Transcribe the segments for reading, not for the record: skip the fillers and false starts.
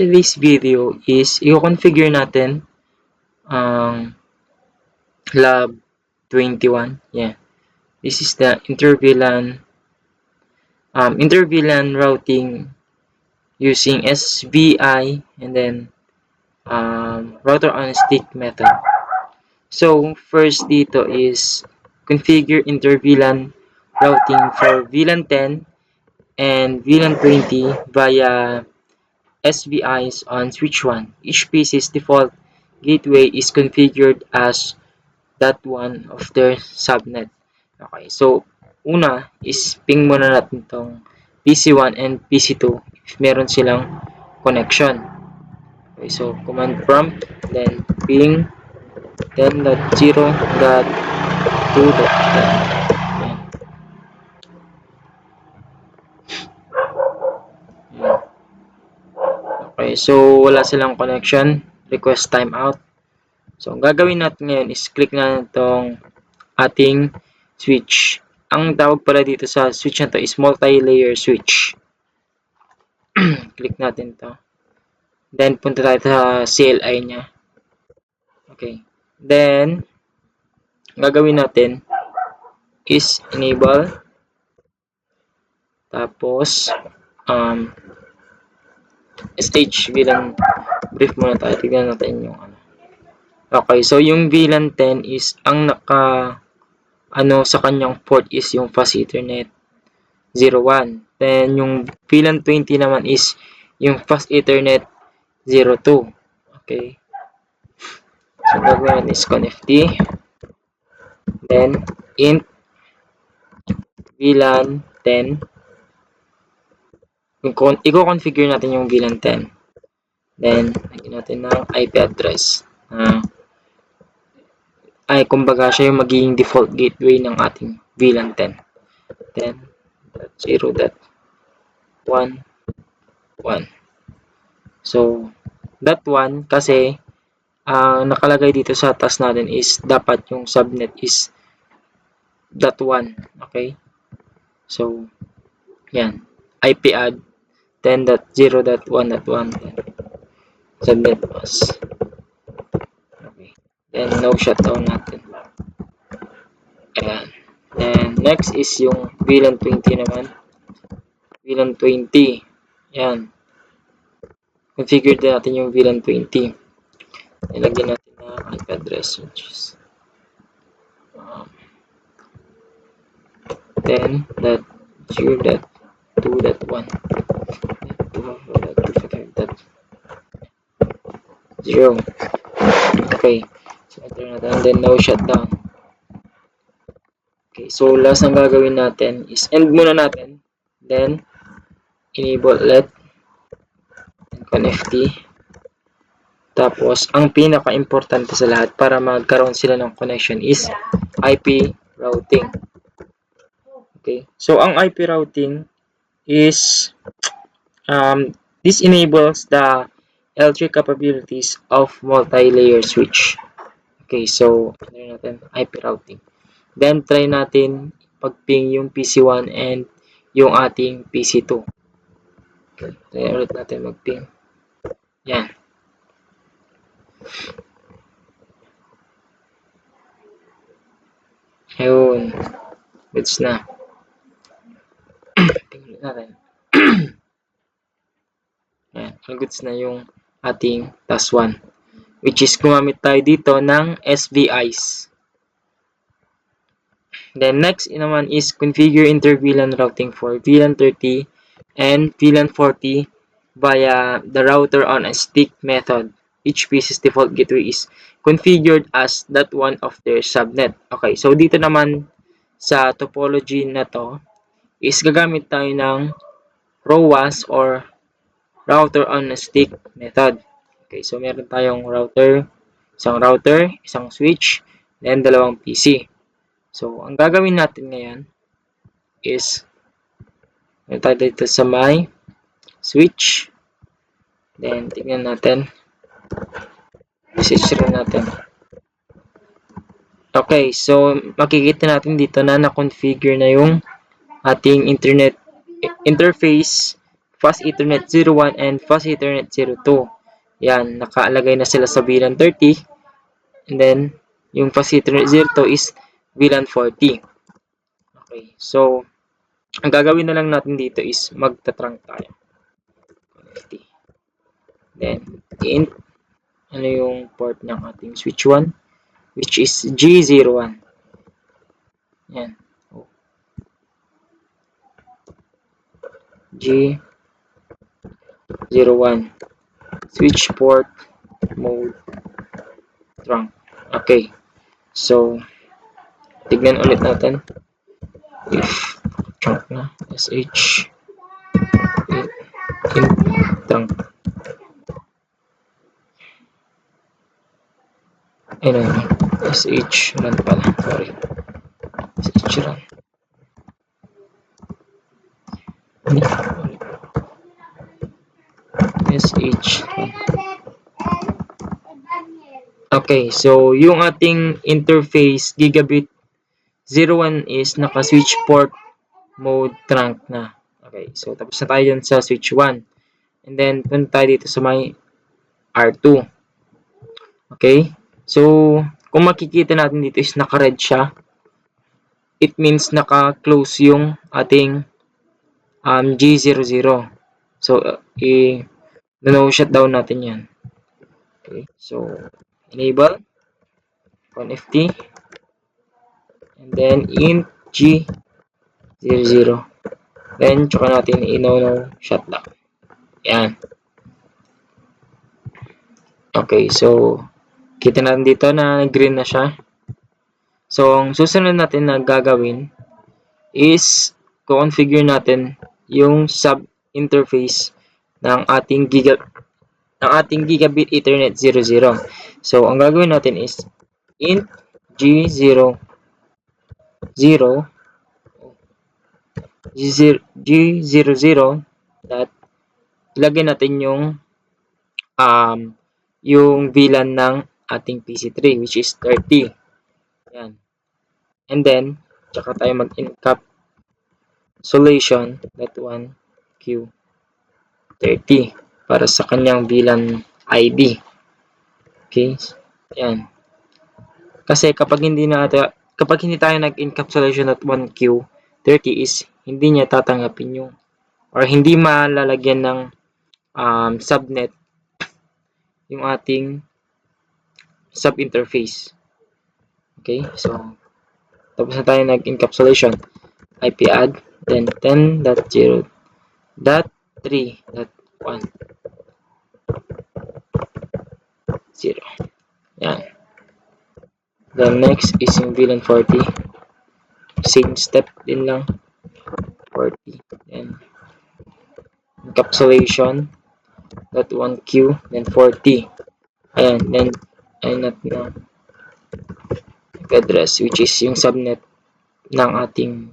today's video is i-configure natin ang lab 21. Yeah. This is the inter-VLAN routing using SVI and then router on a stick method. So first dito is configure inter-VLAN routing for VLAN 10 and VLAN 20 via SVIs on switch 1. Each PC's default gateway is configured as that one of their subnet. Okay, so una is ping muna natin itong PC1 and PC2 if meron silang connection. Okay, so command prompt, then ping 10.0.2.10. Okay, so wala silang connection, request timeout. So, ang gagawin natin ngayon is click na itong ating switch. Ang tawag pala dito sa switch na to is multi-layer switch. Click natin to. Then, punta tayo sa CLI niya. Okay. Then, ang gagawin natin is enable. Tapos, stage VLAN brief muna tayo. Tignan natin yung ano. Okay, so yung VLAN 10 is ang sa kanyang port is yung fast Ethernet 01. Then yung VLAN 20 naman is yung fast Ethernet 02. Okay. So gagawin natin is conft. Then int VLAN 10. I-configure natin yung VLAN 10. Then lagyan natin ng IP address. Kumbaga siya yung magiging default gateway ng ating VLAN 10. 10.0.1.1. So, that one kasi nakalagay dito sa task natin is dapat yung subnet is that one. Okay? So, yan. IP add 10.0.1.1 subnet was. Okay. Then, no shutdown natin. Ayan. And next is yung VLAN 20 naman. VLAN 20. Ayan. Configure din natin yung VLAN 20. Ilagyan natin na IP address which is 10.0.2.1 0. Okay. So, enter natin. And then, no shutdown. Okay. So, last ang gagawin natin is end muna natin. Then, enable let. And conft. Tapos, ang pinaka-importante sa lahat para magkaroon sila ng connection is IP routing. Okay. So, ang IP routing is this enables the L3 capabilities of multi-layer switch. Okay, so try natin IP routing. Then try natin pag-ping yung PC1 and yung ating PC2. Okay, try ulit natin mag-ping. Yan. Ayun. Goods na. Ping ulit natin. Yan. Goods na yung ating task 1. Which is gumamit tayo dito ng SVIs. Then next naman is configure inter-VLAN routing for VLAN 30 and VLAN 40 via the router on a stick method. Each PC's default gateway is configured as that one of their subnet. Okay, so dito naman sa topology na to is gagamit tayo ng ROAS or router on a stick method. Okay, so meron tayong router, isang switch, then dalawang PC. So, ang gagawin natin ngayon is meron tayo dito sa may switch. Then, tingnan natin. Message rin natin. Okay, so makikita natin dito na na-configure na yung ating internet interface Fast Ethernet 01 and Fast Ethernet 02. Yan, nakaalagay na sila sa VLAN 30. And then, yung Fast Ethernet 02 is VLAN 40. Okay, so, ang gagawin na lang natin dito is magta-trunk tayo. Then, int, ano yung port ng ating switch 1, which is G01. Yan. G01. Switch port mode trunk. Okay. So, tignan ulit natin. If trunk na, sh in trunk. Ayun na, sh run pala. Sorry. Sh run. sh run. Okay, so yung ating interface gigabit 01 is naka-switch port mode trunk na. Okay, so tapos na tayo dyan sa switch 1. And then, punta tayo dito sa may R2. Okay, so kung makikita natin dito is naka-red siya. It means naka-close yung ating G00. So, no shutdown natin yan. Okay, so enable conft and then int G00. Then, tsaka natin i-no shutdown. Yan. Okay, so kita natin dito na green na siya. So, ang susunod natin na gagawin is configure natin yung sub interface ng ating gigabit Ethernet 00. So, ang gagawin natin is int G00 dot ilagay natin yung VLAN ng ating PC3 which is 30. Yan. And then, tsaka tayo mag-encapsulation.1Q30 para sa kanyang VLAN ID. Okay? Yan. Kasi kapag hindi tayo nag-encapsulation.1Q30 is hindi niya tatanggapin yung or hindi malalagyan ng subnet yung ating sub-interface. Okay? So, tapos na tayo nag-encapsulation. IP add, then 10.0.3.1 0. Yan. Then next is yung VLAN 40. Same step din lang. 40. Then encapsulation .1Q, then 40. Ayan, then ayun natin na address which is yung subnet ng ating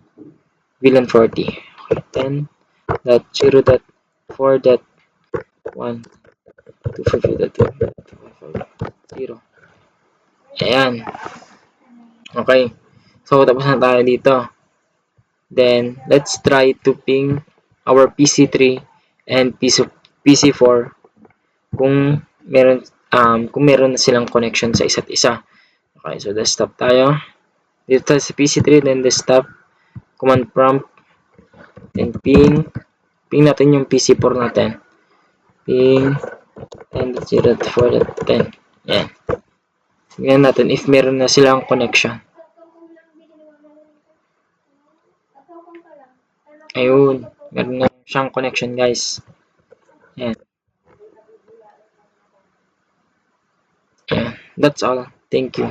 VLAN 40. Okay, 10.0.4.1.250.255.0. Ayan. Okay. So, tapos na tayo dito. Then, let's try to ping our PC3 and PC4 kung meron na silang connection sa isa't isa. Okay, so desktop tayo. Dito tayo sa PC3, then desktop, command prompt, then ping natin yung PC4 natin. Ping 10.0.4.10. Yan. Tingnan natin if meron na silang connection. Ayun, meron na siyang connection, guys. Yan. Yan. That's all. Thank you.